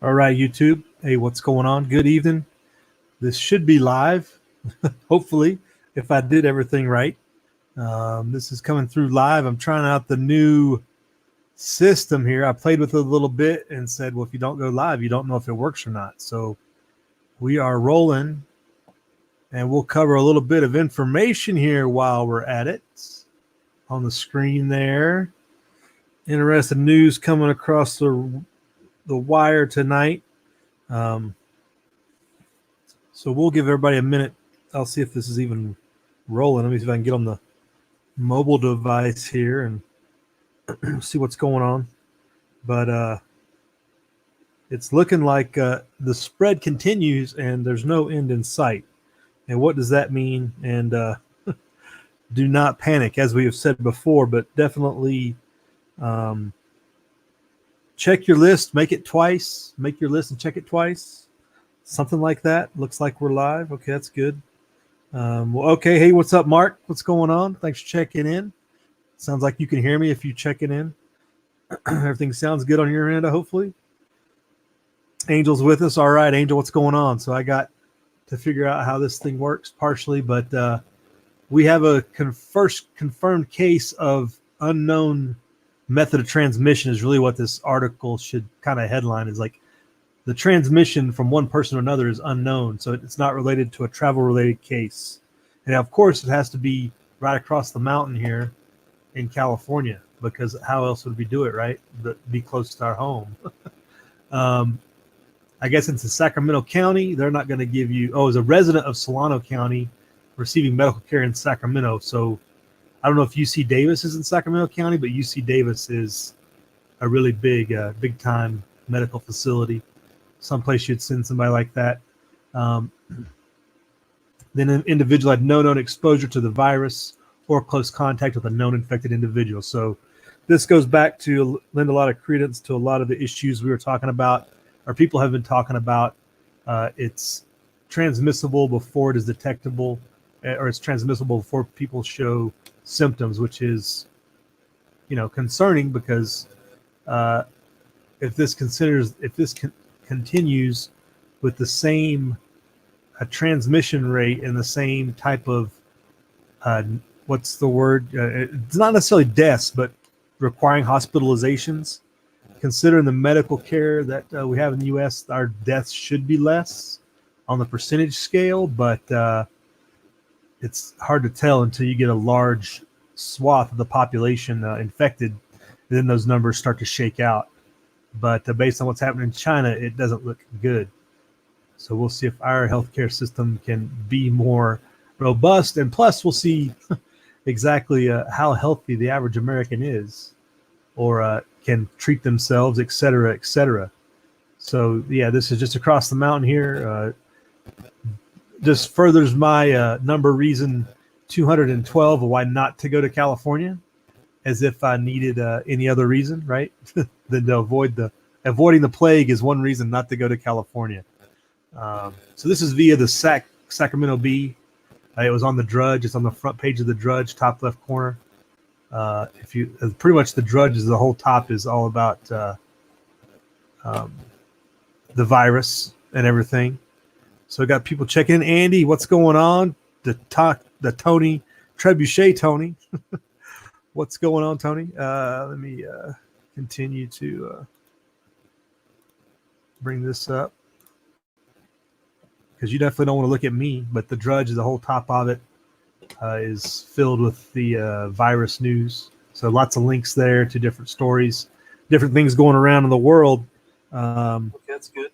All right, YouTube. Hey, what's going on? Good evening. This should be live, hopefully, if I did everything right. This is coming through live. I'm trying out the new system here. I played with it a little bit and said, well, if you don't go live, you don't know if it works or not. So we are rolling, and we'll cover a little bit of information here while we're at it. On the screen there. Interesting news coming across the wire tonight. So we'll give everybody a minute. I'll see if this is even rolling. Let me see if I can get on the mobile device here and see what's going on. But it's looking like the spread continues and there's no end in sight. And what does that mean? And do not panic, as we have said before, but definitely check your list, make it twice, make your list and check it twice. Something like that. Looks like we're live. Okay, that's good. Well, okay. Hey, what's up, Mark? What's going on? Thanks for checking in. Sounds like you can hear me if you check it in. Everything sounds good on your end, hopefully. Angel's with us. All right, Angel, what's going on? So I got to figure out how this thing works partially, but we have a first confirmed case of unknown method of transmission is really what this article should kind of headline is like. The transmission from one person to another is unknown, so it's not related to a travel-related case. And of course, it has to be right across the mountain here in California, because how else would we do it, right? But be close to our home. I guess it's in Sacramento County. They're not going to give you. Oh, as a resident of Solano County, receiving medical care in Sacramento. So I don't know if UC Davis is in Sacramento County, but UC Davis is a really big time medical facility. Someplace you'd send somebody like that. Then an individual had no known exposure to the virus or close contact with a known infected individual. So this goes back to lend a lot of credence to a lot of the issues we were talking about, or people have been talking about. It's transmissible before it is detectable, or it's transmissible before people show symptoms, which is, concerning because if this continues with the same transmission rate and the same type of what's the word? It's not necessarily deaths, but requiring hospitalizations. Considering the medical care that we have in the U.S., our deaths should be less on the percentage scale, but it's hard to tell until you get a large swath of the population infected, and then those numbers start to shake out. But based on what's happening in China, it doesn't look good. So we'll see if our healthcare system can be more robust. And plus, we'll see exactly how healthy the average American is or can treat themselves, et cetera, et cetera. So, yeah, this is just across the mountain here. Just furthers my reason 212 of why not to go to California, as if I needed any other reason, right? Than to avoiding the plague is one reason not to go to California. So this is via the Sacramento Bee. It was on the Drudge. It's on the front page of the Drudge, top left corner. Pretty much the Drudge is the whole top is all about the virus and everything. So I got people checking in. Andy, what's going on? The Tony Trebuchet, Tony. What's going on, Tony? Let me continue to bring this up because you definitely don't want to look at me, but the Drudge, the whole top of it is filled with the virus news. So lots of links there to different stories, different things going around in the world. That's good.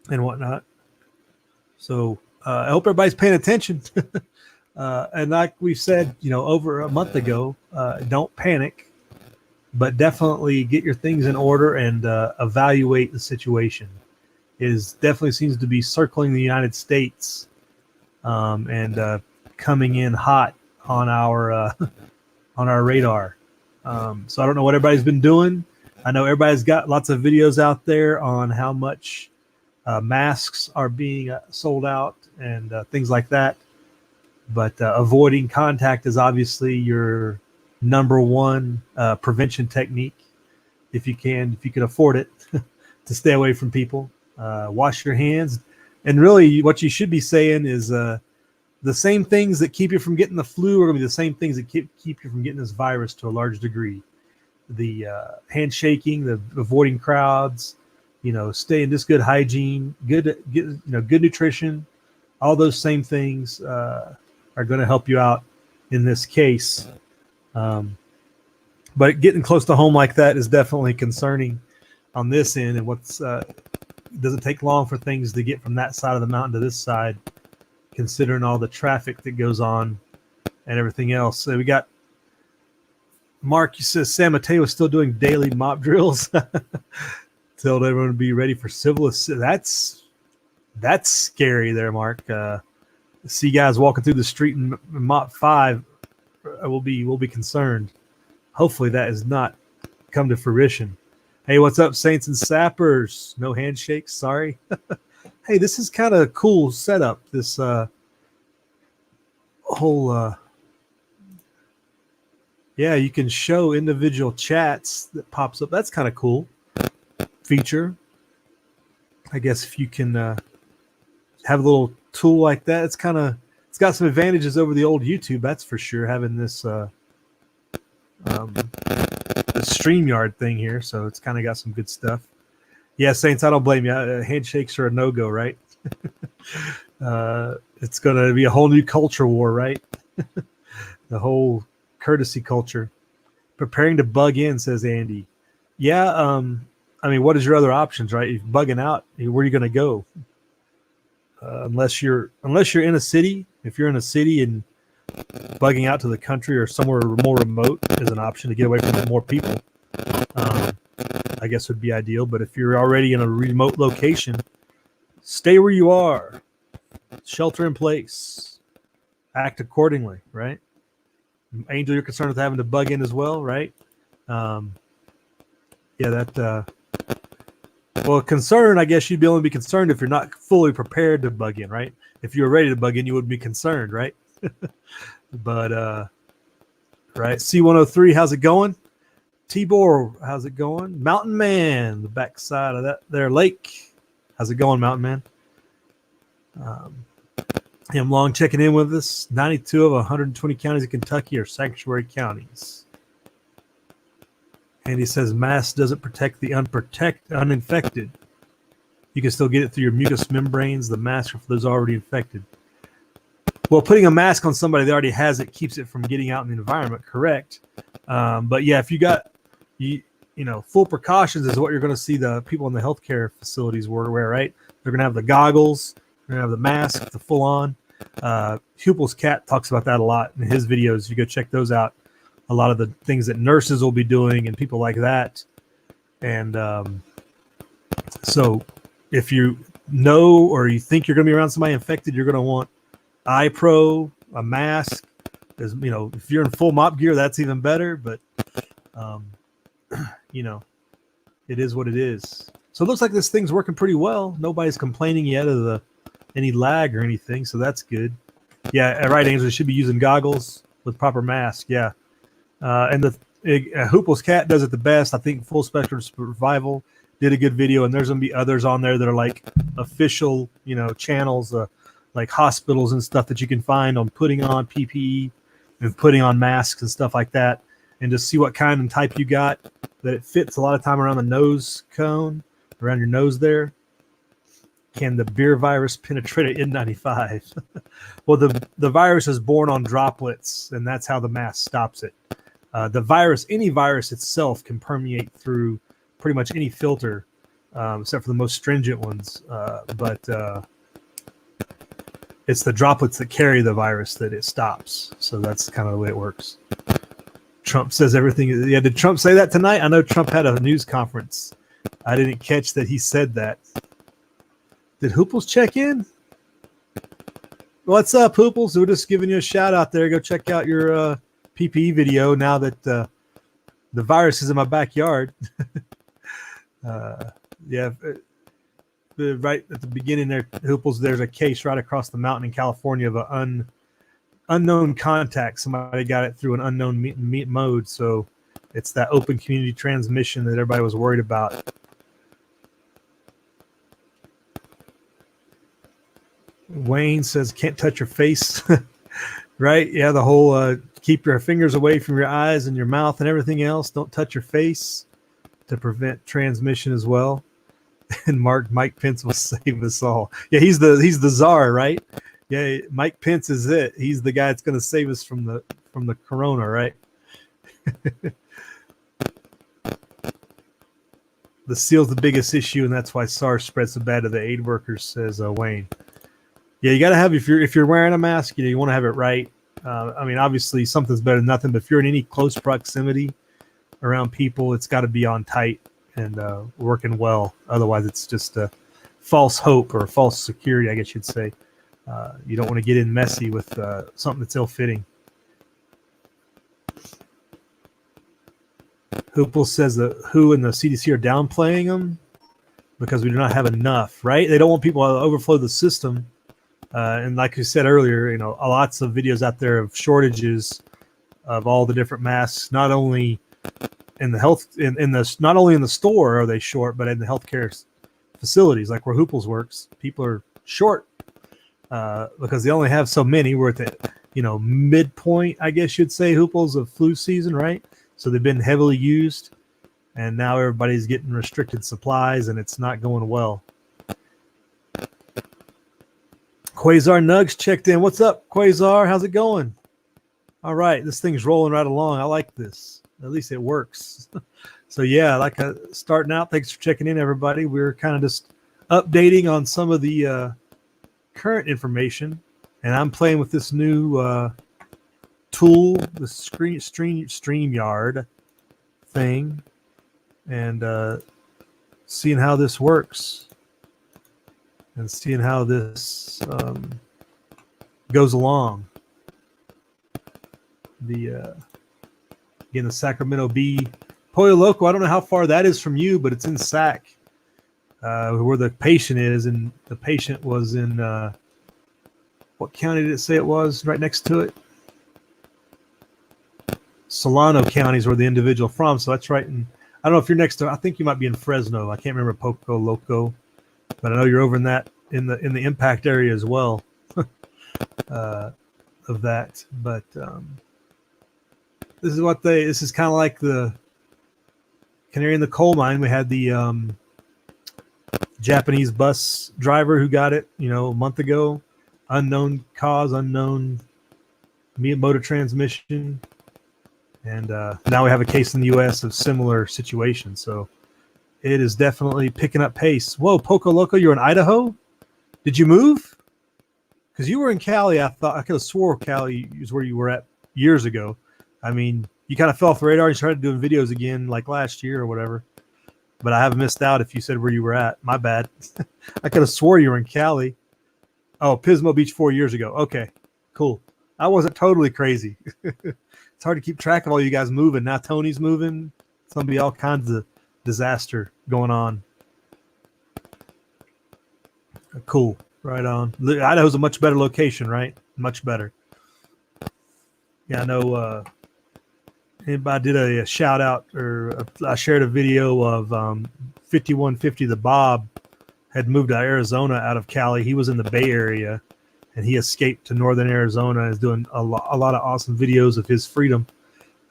And whatnot. So I hope everybody's paying attention. And like we said, over a month ago, don't panic, but definitely get your things in order and evaluate the situation. It definitely seems to be circling the United States and coming in hot on our radar. So I don't know what everybody's been doing. I know everybody's got lots of videos out there on how much masks are being sold out and things like that. But avoiding contact is obviously your number one prevention technique. If you can afford it, to stay away from people. Wash your hands. And really what you should be saying is the same things that keep you from getting the flu are going to be the same things that keep you from getting this virus to a large degree. The handshaking, the avoiding crowds, staying just good hygiene, good nutrition, all those same things are going to help you out in this case. But getting close to home like that is definitely concerning on this end. And does it take long for things to get from that side of the mountain to this side, considering all the traffic that goes on and everything else? So we got Mark, you says San Mateo is still doing daily mop drills. Told everyone to be ready for civil. That's scary there, Mark. See guys walking through the street in mop 5, we'll be concerned. Hopefully that has not come to fruition. Hey, what's up, Saints and Sappers? No handshakes, sorry. Hey, this is kind of a cool setup. This whole yeah, you can show individual chats that pops up. That's kind of cool feature. I guess if you can have a little tool like that, it's got some advantages over the old YouTube, that's for sure, having this the StreamYard thing here. So it's kind of got some good stuff. Yeah, Saints, I don't blame you. Handshakes are a no-go, right? It's going to be a whole new culture war, right? The whole courtesy culture. Preparing to bug in, says Andy. Yeah, I mean, what is your other options, right? If bugging out, where are you going to go? Unless you're in a city. If you're in a city and bugging out to the country or somewhere more remote is an option to get away from more people, I guess would be ideal. But if you're already in a remote location, stay where you are. Shelter in place. Act accordingly, right? Angel, you're concerned with having to bug in as well, right? Yeah, that... well, concern, I guess you'd be only be concerned if you're not fully prepared to bug in, right? If you were ready to bug in, you would be concerned, right? But, right. C103, how's it going? Tibor, how's it going? Mountain Man, the backside of that there lake. How's it going, Mountain Man? Him Long checking in with us. 92 of 120 counties in Kentucky are sanctuary counties. And he says mask doesn't protect the uninfected. You can still get it through your mucous membranes. The mask are for those already infected. Well, putting a mask on somebody that already has it keeps it from getting out in the environment, correct? But yeah, if you got full precautions is what you're going to see the people in the healthcare facilities wear, right? They're going to have the goggles, they're going to have the mask, the full on. Hupel's Cat talks about that a lot in his videos. You go check those out. A lot of the things that nurses will be doing and people like that. And so if you know or you think you're going to be around somebody infected, you're going to want iPro, a mask. If you're in full mop gear, that's even better. But, it is what it is. So it looks like this thing's working pretty well. Nobody's complaining yet of any lag or anything. So that's good. Yeah, right, Angel. You should be using goggles with proper mask. Yeah. And Hupel's Cat does it the best. I think Full Spectrum Survival did a good video, and there's going to be others on there that are like official, channels, like hospitals and stuff that you can find on putting on PPE and putting on masks and stuff like that, and just see what kind and type you got, that it fits a lot of time around the nose cone, around your nose there. Can the beer virus penetrate an N95? Well, the virus is born on droplets, and that's how the mask stops it. The virus, any virus itself, can permeate through pretty much any filter, except for the most stringent ones. But it's the droplets that carry the virus that it stops. So that's kind of the way it works. Trump says everything. Yeah, did Trump say that tonight? I know Trump had a news conference. I didn't catch that he said that. Did Hooples check in? What's up, Hooples? We're just giving you a shout out there. Go check out your PPE video now that the virus is in my backyard. Yeah, right at the beginning there, Hooples, there's a case right across the mountain in California of an unknown contact. Somebody got it through an unknown mode. So it's that open community transmission that everybody was worried about. Wayne says can't touch your face. Right? Yeah, the whole keep your fingers away from your eyes and your mouth and everything else. Don't touch your face to prevent transmission as well. And Mike Pence will save us all. Yeah, he's the czar, right? Yeah, Mike Pence is it. He's the guy that's going to save us from the corona, right? The seal's the biggest issue, and that's why SARS spread so bad to the aid workers, says Wayne. Yeah, you got to have, if you're wearing a mask, you want to have it right. I mean, obviously something's better than nothing, but if you're in any close proximity around people, it's got to be on tight and working well. Otherwise, it's just a false hope or false security, I guess you'd say. You don't want to get in messy with something that's ill-fitting. Hoople says that WHO and the CDC are downplaying them because we do not have enough, right? They don't want people to overflow the system. And like you said earlier, lots of videos out there of shortages of all the different masks, not only in the not only in the store are they short, but in the healthcare facilities, like where Hoople's works, people are short because they only have so many. We're at the midpoint, I guess you'd say, Hoople's of flu season, right? So they've been heavily used, and now everybody's getting restricted supplies, and it's not going well. Quasar Nugs checked in. What's up, Quasar? How's it going? All right, this thing's rolling right along. I like this. At least it works. So yeah, starting out. Thanks for checking in, everybody. We're kind of just updating on some of the current information, and I'm playing with this new tool, the StreamYard thing, and seeing how this works. And seeing how this goes along. Again, the Sacramento Bee Pollo Loco. I don't know how far that is from you, but it's in Sac, where the patient is, and the patient was in what county did it say it was? Right next to it. Solano County is where the individual from, so that's right. And I don't know if you're next to. I think you might be in Fresno. I can't remember Poco Loco. But I know you're over in the impact area as well of that. But this is kind of like the canary in the coal mine. We had the Japanese bus driver who got it, a month ago. Unknown cause, unknown motor transmission. And now we have a case in the U.S. of similar situation. So it is definitely picking up pace. Whoa, Poco Loco, you're in Idaho? Did you move? Because you were in Cali. I could have swore Cali is where you were at years ago. I mean, you kind of fell off the radar and started doing videos again like last year or whatever. But I haven't missed out if you said where you were at. My bad. I could have swore you were in Cali. Oh, Pismo Beach 4 years ago. Okay, cool. I wasn't totally crazy. It's hard to keep track of all you guys moving. Now Tony's moving. It's going to be all kinds of disaster going on. Cool. Right on. Idaho's a much better location, right? Much better. Yeah, I know I did a shout out, or I shared a video of 5150 the Bob had moved to Arizona out of Cali. He was in the Bay Area and he escaped to northern Arizona and is doing a lot of awesome videos of his freedom.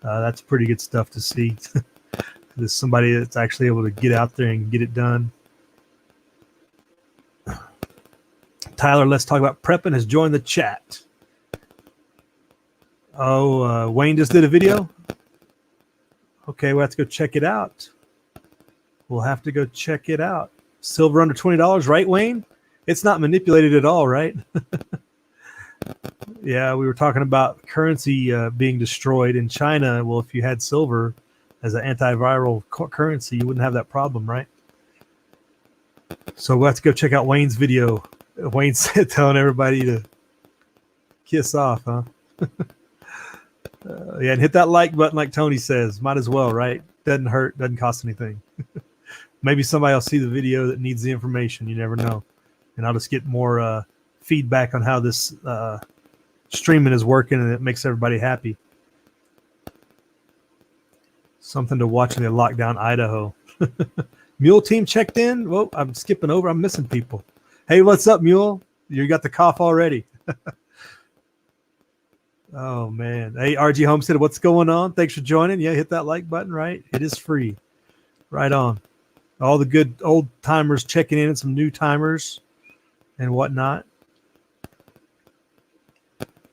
That's pretty good stuff to see. There's somebody that's actually able to get out there and get it done. Tyler, let's talk about prepping, has joined the chat. Oh, Wayne just did a video? Okay, we'll have to go check it out. We'll have to go check it out. Silver under $20, right, Wayne? It's not manipulated at all, right? Yeah, we were talking about currency being destroyed in China. Well, if you had silver as an antiviral currency, you wouldn't have that problem, right? So we'll have to go check out Wayne's video. Wayne said telling everybody to kiss off, huh? Yeah, and hit that like button like Tony says. Might as well, right? Doesn't hurt, doesn't cost anything. Maybe somebody will see the video that needs the information. You never know. And I'll just get more feedback on how this streaming is working, and it makes everybody happy. Something to watch in the lockdown Idaho. Mule team checked in. Whoa, I'm skipping over. I'm missing people. Hey, what's up, Mule? You got the cough already. Oh, man. Hey, RG Homestead, what's going on? Thanks for joining. Yeah, hit that like button, right? It is free. Right on. All the good old timers checking in and some new timers and whatnot.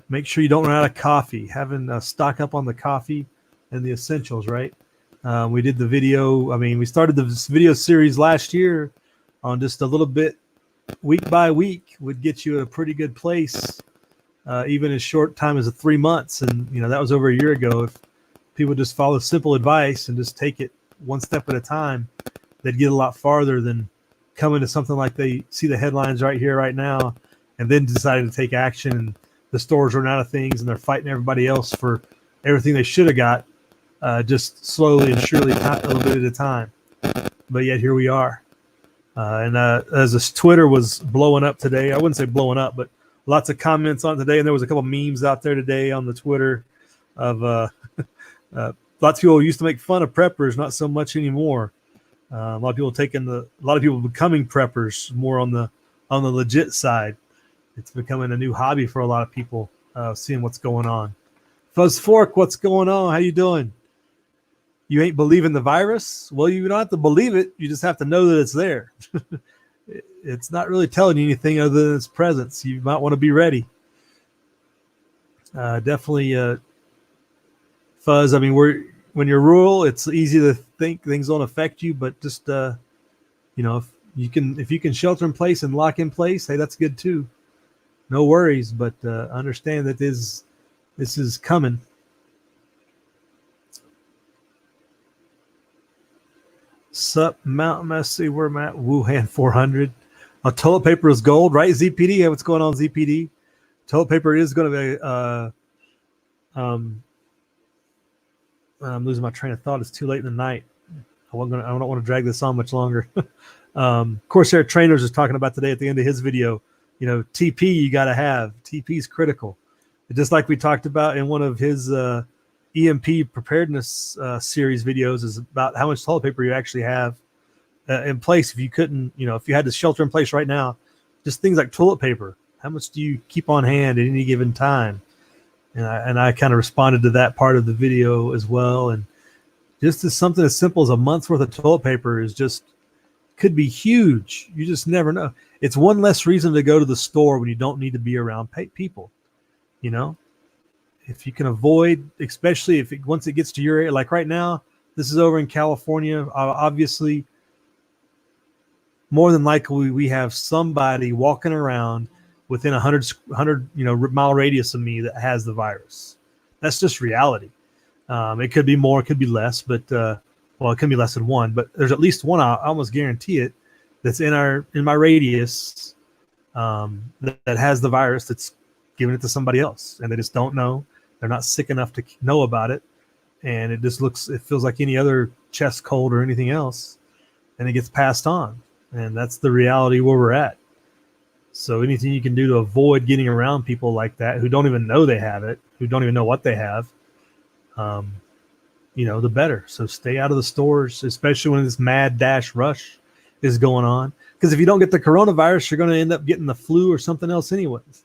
Make sure you don't run out of coffee. Having stock up on the coffee and the essentials, right? We did the video. I mean, we started this video series last year on just a little bit week by week would get you at a pretty good place, even as short time as 3 months. And, that was over a year ago. If people just follow simple advice and just take it one step at a time, they'd get a lot farther than coming to something like they see the headlines right here, right now, and then deciding to take action. And the stores run out of things and they're fighting everybody else for everything they should have got, just slowly and surely, a little bit at a time. But yet here we are. And as this Twitter was blowing up today, I wouldn't say blowing up, but lots of comments on it today. And there was a couple memes out there today on the Twitter of lots of people used to make fun of preppers, not so much anymore. A lot of people becoming preppers more on the legit side. It's becoming a new hobby for a lot of people, seeing what's going on. Fuzz Fork, what's going on? How you doing? You ain't believing the virus? Well, you don't have to believe it. You just have to know that it's there. It's not really telling you anything other than its presence. You might want to be ready. Definitely, Fuzz. I mean, when you're rural, it's easy to think things don't affect you, but just if you can shelter in place and lock in place, hey, that's good too. No worries, but understand that this is coming. Sup, Mountain. Let's see where I'm at. Wuhan 400. Toilet paper is gold, right? ZPD. Hey, what's going on, ZPD? Toilet paper is going to be. I'm losing my train of thought. It's too late in the night. I don't want to drag this on much longer. Corsair Trainers is talking about today at the end of his video. TP you got to have. TP is critical. Just like we talked about in one of his EMP preparedness series videos, is about how much toilet paper you actually have in place. If you couldn't, if you had to shelter in place right now, just things like toilet paper, how much do you keep on hand at any given time? And I kind of responded to that part of the video as well. And just as something as simple as a month's worth of toilet paper could be huge. You just never know. It's one less reason to go to the store when you don't need to be around people. If you can avoid, especially once it gets to your area, like right now, this is over in California. Obviously, more than likely, we have somebody walking around within 100 mile radius of me that has the virus. That's just reality. It could be more, it could be less, but it could be less than one. But there's at least one. I almost guarantee it. That's in my radius that has the virus. That's giving it to somebody else, and they just don't know. They're not sick enough to know about it, and it feels like any other chest cold or anything else, and it gets passed on. And that's the reality where we're at. So anything you can do to avoid getting around people like that who don't even know they have it, who don't even know what they have, the better. So stay out of the stores, especially when this mad dash rush is going on. Because if you don't get the coronavirus, you're going to end up getting the flu or something else anyways.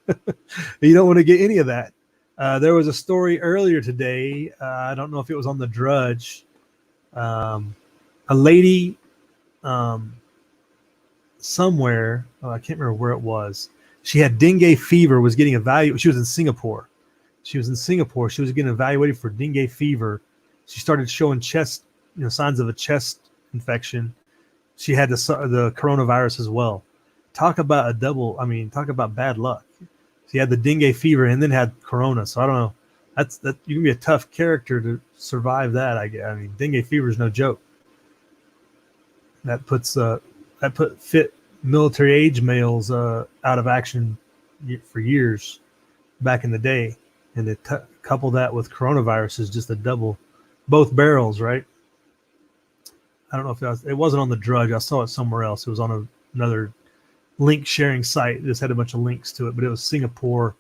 You don't want to get any of that. There was a story earlier today. I don't know if it was on the Drudge. A lady somewhere, I can't remember where it was. She had dengue fever, was getting evaluated. She was in Singapore. She was getting evaluated for dengue fever. She started showing chest, signs of a chest infection. She had the coronavirus as well. Talk about talk about bad luck. She had the dengue fever and then had corona. So I don't know. That you can be a tough character to survive that. I mean, dengue fever is no joke. That put fit military age males out of action for years back in the day, and to couple that with coronavirus is just a double, both barrels, right? I don't know if it wasn't on the Drudge. I saw it somewhere else. It was on another link sharing site. It just had a bunch of links to it, but it was Singapore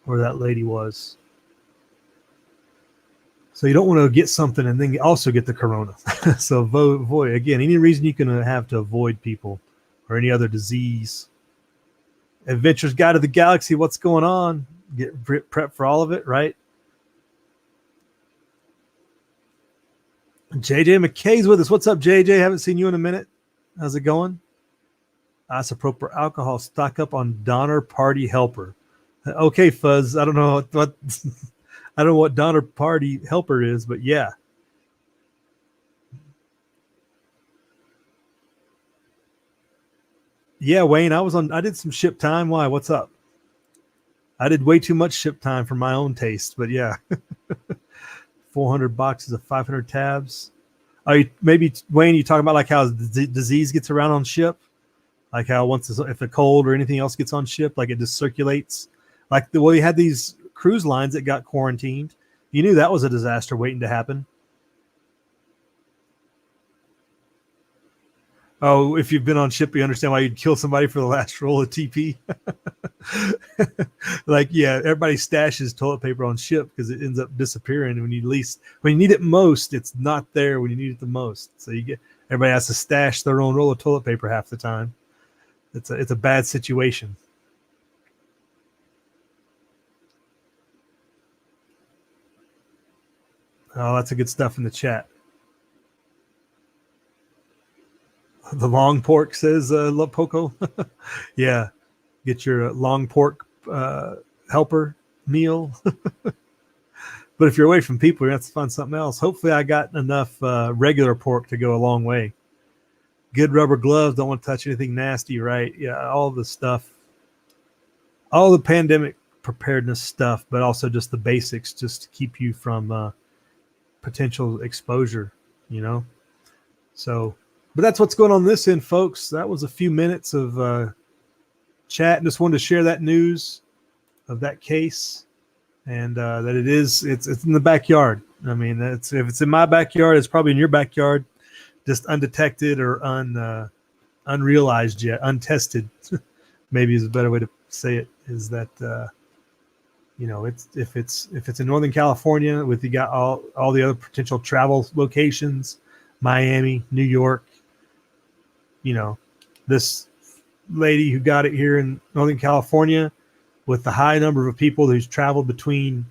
where that lady was. So you don't want to get something and then also get the corona. So avoid, again, any reason you can have to avoid people or any other disease. Adventures Guide to the Galaxy. What's going on? Get prep for all of it, right? JJ McKay's with us. What's up, JJ? Haven't seen you in a minute. How's it going? Isopropyl alcohol. Stock up on Donner Party Helper. Okay, Fuzz. I don't know what I don't know what Donner Party Helper is, but yeah. Yeah, Wayne, I did some ship time. Why? What's up? I did way too much ship time for my own taste, but yeah. 400 boxes of 500 tabs. Maybe Wayne, you talking about like how disease gets around on ship, like how if a cold or anything else gets on ship, like it just circulates. Like you had these cruise lines that got quarantined. You knew that was a disaster waiting to happen. Oh, if you've been on ship, you understand why you'd kill somebody for the last roll of TP. Like, yeah, everybody stashes toilet paper on ship because it ends up disappearing when you need it most. It's not there when you need it the most. So everybody has to stash their own roll of toilet paper half the time. It's a bad situation. Oh, that's a good stuff in the chat. The long pork, says Poco. Yeah, get your long pork helper meal. But if you're away from people, you have to find something else. Hopefully I got enough regular pork to go a long way. Good rubber gloves. Don't want to touch anything nasty, right? Yeah, all the stuff. All the pandemic preparedness stuff, but also just the basics just to keep you from potential exposure, So, but that's what's going on this end, folks. That was a few minutes of chat, and just wanted to share that news of that case, and that it's in the backyard. I mean, if it's in my backyard, it's probably in your backyard, just undetected or unrealized yet, untested. Maybe is a better way to say it. Is that if it's in Northern California, with you got all the other potential travel locations, Miami, New York. This lady who got it here in Northern California, with the high number of people who's traveled between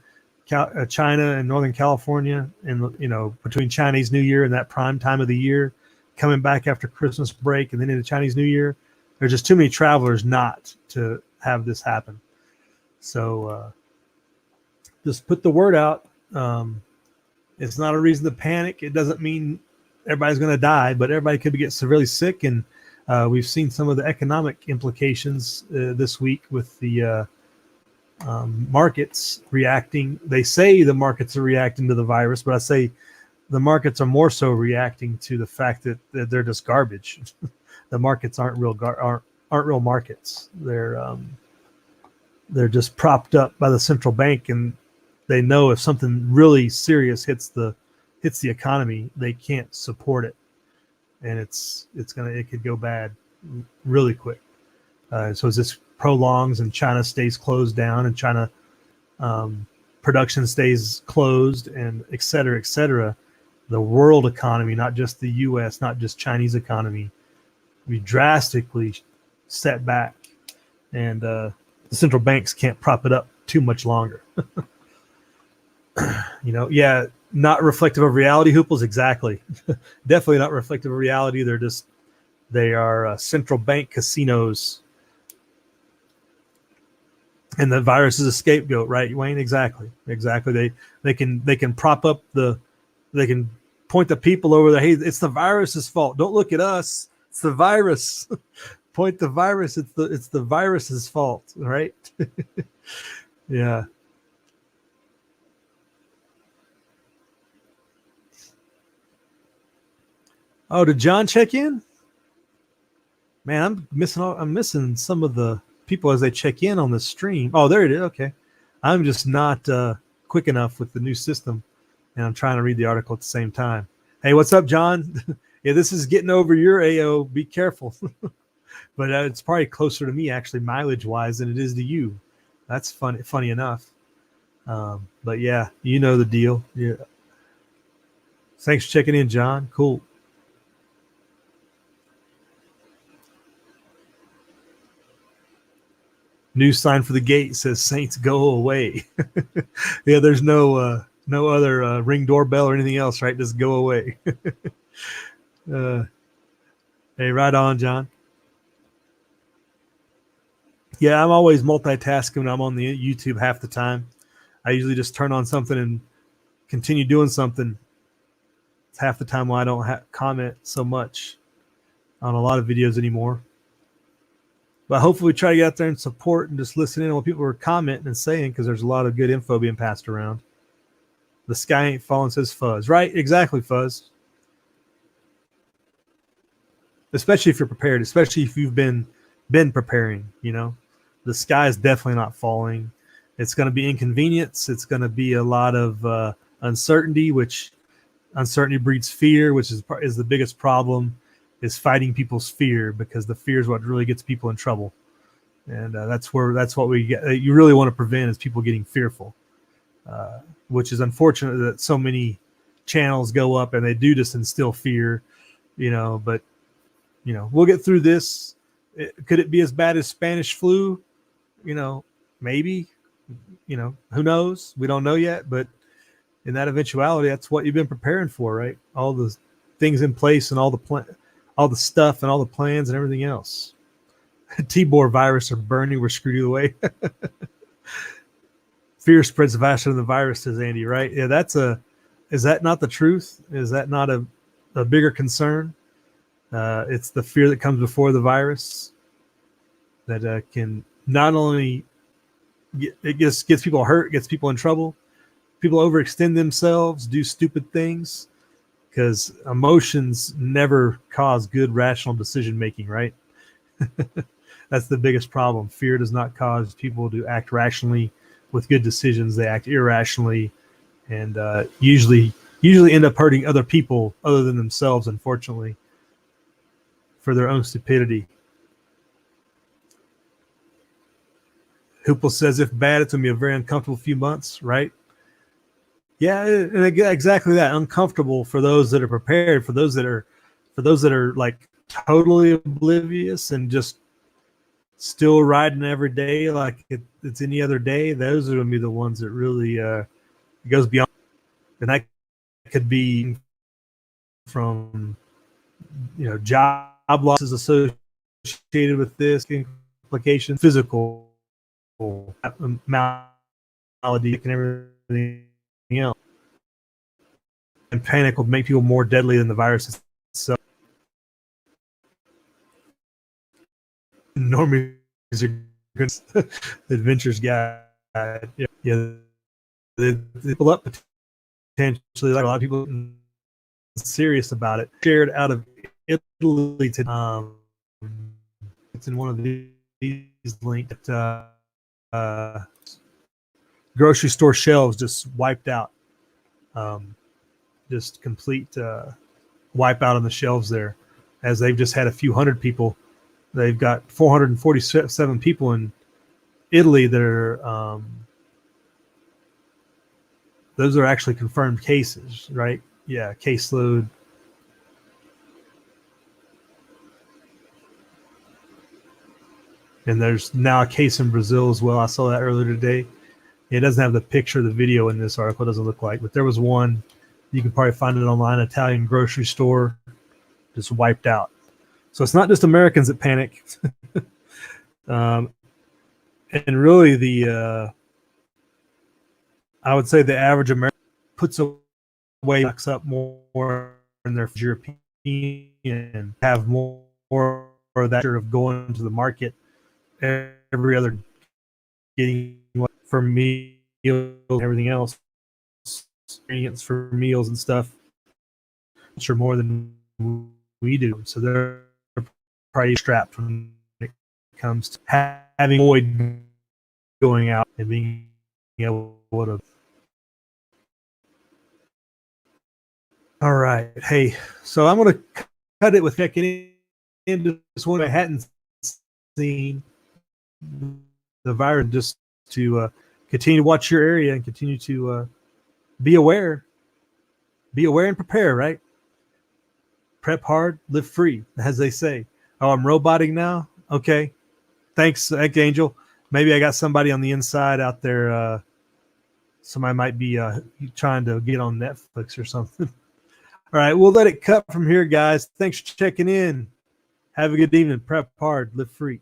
China and Northern California, and between Chinese New Year and that prime time of the year, coming back after Christmas break and then into Chinese New Year, there's just too many travelers not to have this happen. So just put the word out. It's not a reason to panic. It doesn't mean everybody's going to die, but everybody could get severely sick. And we've seen some of the economic implications this week with the markets reacting. They say the markets are reacting to the virus, but I say the markets are more so reacting to the fact that they're just garbage. The markets aren't real markets. They're just propped up by the central bank, and they know if something really serious hits the economy, they can't support it, and it could go bad really quick. So as this prolongs and China stays closed down, and China production stays closed, and et cetera, the world economy, not just the U.S., not just Chinese economy, will be drastically set back, and the central banks can't prop it up too much longer. Not reflective of reality, Hooples. Exactly. Definitely not reflective of reality. They are central bank casinos, and the virus is a scapegoat, right, Wayne? Exactly. They can prop up they can point the people over there. Hey, it's the virus's fault. Don't look at us. It's the virus. Point the virus. It's the virus's fault, right? Yeah. Oh, did John check in? Man, I'm missing some of the people as they check in on the stream. Oh, there it is. Okay. I'm just not quick enough with the new system, and I'm trying to read the article at the same time. Hey, what's up, John? Yeah, this is getting over your AO. Be careful. But it's probably closer to me, actually, mileage-wise, than it is to you. That's funny enough. But yeah, you know the deal. Yeah. Thanks for checking in, John. Cool. New sign for the gate says Saints go away. Yeah, there's no other ring doorbell or anything else, right? Just go away. uh, hey, right on, John. Yeah, I'm always multitasking when I'm on the YouTube half the time. I usually just turn on something and continue doing something. It's half the time why I don't comment so much on a lot of videos anymore. But hopefully we try to get out there and support and just listen in on what people are commenting and saying, because there's a lot of good info being passed around. The sky ain't falling, says Fuzz. Right, exactly, Fuzz. Especially if you're prepared, especially if you've been preparing, you know. The sky is definitely not falling. It's going to be inconvenience. It's going to be a lot of uncertainty, which uncertainty breeds fear, which is the biggest problem, is fighting people's fear, because the fear is what really gets people in trouble. And that's what we get. You really want to prevent is people getting fearful, which is unfortunate that so many channels go up and they do just instill fear, you know, but you know, we'll get through this. Could it be as bad as Spanish flu? You know, maybe, you know, who knows? We don't know yet, but in that eventuality, that's what you've been preparing for, right? All the things in place and all the stuff and all the plans and everything else. T-Bor virus or Bernie, we're screwed either way. Fear spreads faster than the virus, says Andy, right? Yeah, is that not the truth? Is that not a bigger concern? It's the fear that comes before the virus that can not only gets people hurt, gets people in trouble. People overextend themselves, do stupid things, because emotions never cause good rational decision making, right? That's the biggest problem. Fear does not cause people to act rationally with good decisions. They act irrationally, and usually end up hurting other people other than themselves, unfortunately, for their own stupidity. Hoople says, if bad, it's going to be a very uncomfortable few months, right? Yeah, and exactly that. Uncomfortable for those that are prepared, for those that are like totally oblivious and just still riding every day like it's any other day. Those are going to be the ones that really goes beyond. And that could be from, you know, job losses associated with this, implication, physical malady and everything else. And panic will make people more deadly than the virus itself. Normies are good. Adventures guide. Yeah. They pull up potentially, like a lot of people serious about it. Shared out of Italy today. It's in one of these linked. Grocery store shelves just wiped out. Just complete wipe out on the shelves there, as they've just had a few hundred people. They've got 447 people in Italy that are those are actually confirmed cases, right? Yeah, caseload. And there's now a case in Brazil as well. I saw that earlier today. It doesn't have the picture, the video in this article. It doesn't look like, but there was one. You can probably find it online. Italian grocery store just wiped out. So it's not just Americans that panic. And really I would say the average American puts away, backs up more in their European and have more of that of going to the market every other, getting for meals and everything else, ingredients for meals and stuff, which are more than we do. So they're probably strapped when it comes to having avoid going out and being able to. All right. Hey, so I'm going to cut it with checking into this one I hadn't seen the virus, just to continue to watch your area and continue to be aware and prepare, right? Prep hard, live free, as they say. Oh, I'm roboting now. Okay. Thanks, Angel. Maybe I got somebody on the inside out there. Somebody might be trying to get on Netflix or something. All right, we'll let it cut from here, guys. Thanks for checking in. Have a good evening. Prep hard, live free.